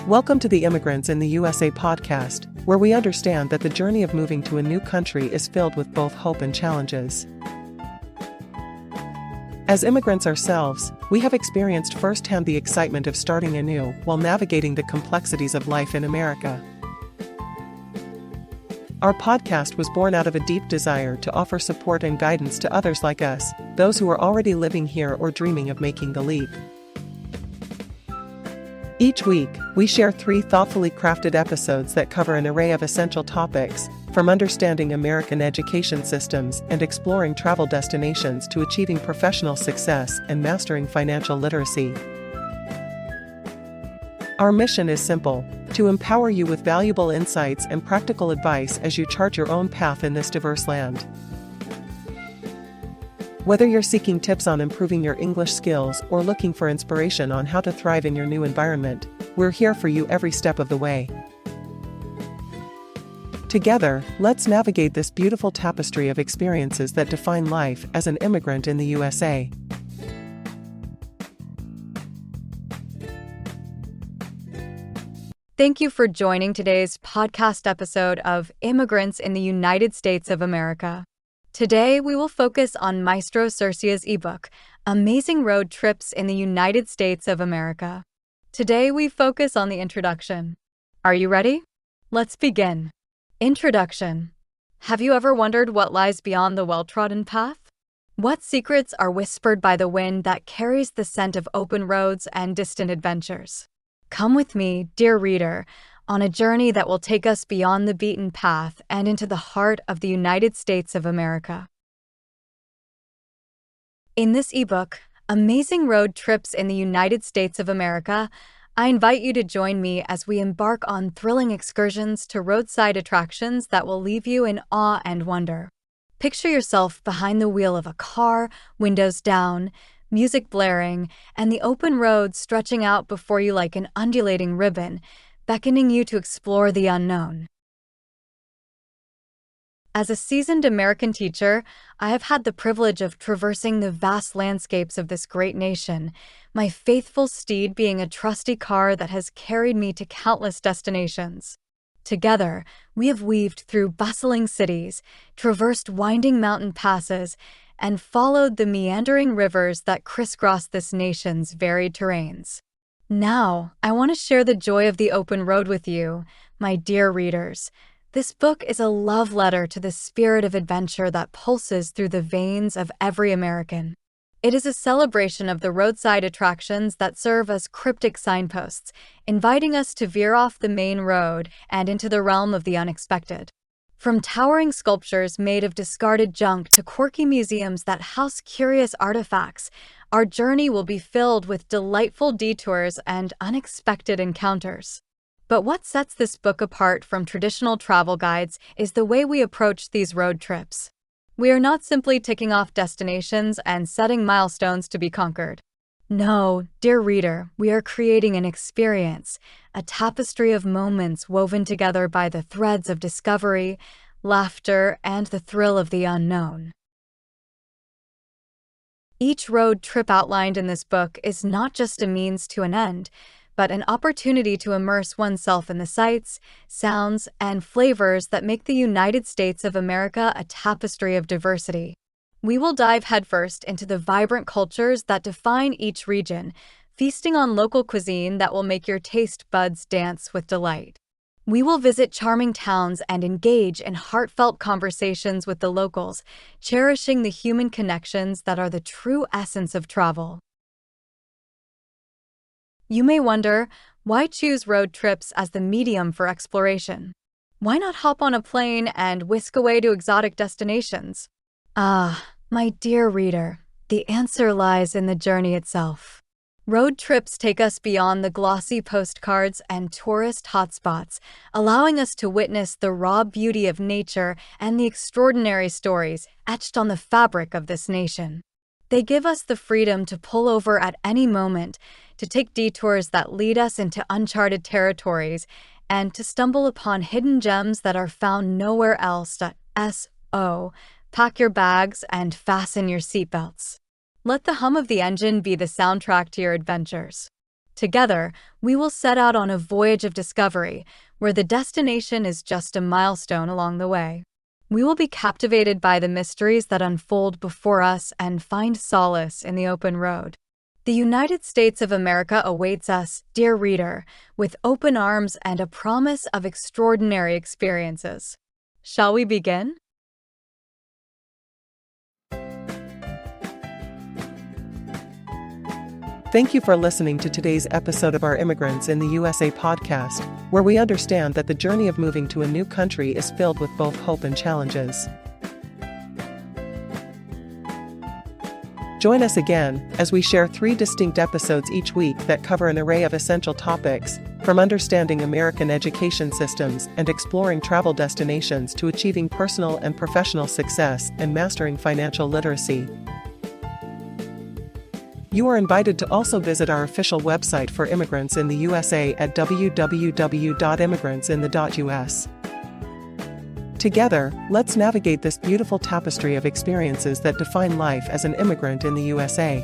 Welcome to the Immigrants in the USA podcast, where we understand that the journey of moving to a new country is filled with both hope and challenges. As immigrants ourselves, we have experienced firsthand the excitement of starting anew while navigating the complexities of life in America. Our podcast was born out of a deep desire to offer support and guidance to others like us, those who are already living here or dreaming of making the leap. Each week, we share 3 thoughtfully crafted episodes that cover an array of essential topics, from understanding American education systems and exploring travel destinations to achieving professional success and mastering financial literacy. Our mission is simple: to empower you with valuable insights and practical advice as you chart your own path in this diverse land. Whether you're seeking tips on improving your English skills or looking for inspiration on how to thrive in your new environment, we're here for you every step of the way. Together, let's navigate this beautiful tapestry of experiences that define life as an immigrant in the USA. Thank you for joining today's podcast episode of Immigrants in the United States of America. Today, we will focus on Maestro Sersea's ebook, Amazing Road Trips in the United States of America. Today, we focus on the introduction. Are you ready? Let's begin. Introduction. Have you ever wondered what lies beyond the well-trodden path? What secrets are whispered by the wind that carries the scent of open roads and distant adventures? Come with me, dear reader, on a journey that will take us beyond the beaten path and into the heart of the United States of America. In this ebook, Amazing Road Trips in the United States of America, I invite you to join me as we embark on thrilling excursions to roadside attractions that will leave you in awe and wonder. Picture yourself behind the wheel of a car, windows down, music blaring, and the open road stretching out before you like an undulating ribbon, beckoning you to explore the unknown. As a seasoned American teacher, I have had the privilege of traversing the vast landscapes of this great nation, my faithful steed being a trusty car that has carried me to countless destinations. Together, we have weaved through bustling cities, traversed winding mountain passes, and followed the meandering rivers that crisscross this nation's varied terrains. Now, I want to share the joy of the open road with you, my dear readers. This book is a love letter to the spirit of adventure that pulses through the veins of every American. It is a celebration of the roadside attractions that serve as cryptic signposts, inviting us to veer off the main road and into the realm of the unexpected. From towering sculptures made of discarded junk to quirky museums that house curious artifacts, our journey will be filled with delightful detours and unexpected encounters. But what sets this book apart from traditional travel guides is the way we approach these road trips. We are not simply ticking off destinations and setting milestones to be conquered. No, dear reader, we are creating an experience, a tapestry of moments woven together by the threads of discovery, laughter, and the thrill of the unknown. Each road trip outlined in this book is not just a means to an end, but an opportunity to immerse oneself in the sights, sounds, and flavors that make the United States of America a tapestry of diversity. We will dive headfirst into the vibrant cultures that define each region, feasting on local cuisine that will make your taste buds dance with delight. We will visit charming towns and engage in heartfelt conversations with the locals, cherishing the human connections that are the true essence of travel. You may wonder, why choose road trips as the medium for exploration? Why not hop on a plane and whisk away to exotic destinations? Ah, my dear reader, the answer lies in the journey itself. Road trips take us beyond the glossy postcards and tourist hotspots, allowing us to witness the raw beauty of nature and the extraordinary stories etched on the fabric of this nation. They give us the freedom to pull over at any moment, to take detours that lead us into uncharted territories, and to stumble upon hidden gems that are found nowhere else. So, pack your bags and fasten your seatbelts. Let the hum of the engine be the soundtrack to your adventures. Together, we will set out on a voyage of discovery, where the destination is just a milestone along the way. We will be captivated by the mysteries that unfold before us and find solace in the open road. The United States of America awaits us, dear reader, with open arms and a promise of extraordinary experiences. Shall we begin? Thank you for listening to today's episode of our Immigrants in the USA podcast, where we understand that the journey of moving to a new country is filled with both hope and challenges. Join us again as we share 3 distinct episodes each week that cover an array of essential topics, from understanding American education systems and exploring travel destinations to achieving personal and professional success and mastering financial literacy. You are invited to also visit our official website for Immigrants in the USA at www.immigrantsinthe.us. Together, let's navigate this beautiful tapestry of experiences that define life as an immigrant in the USA.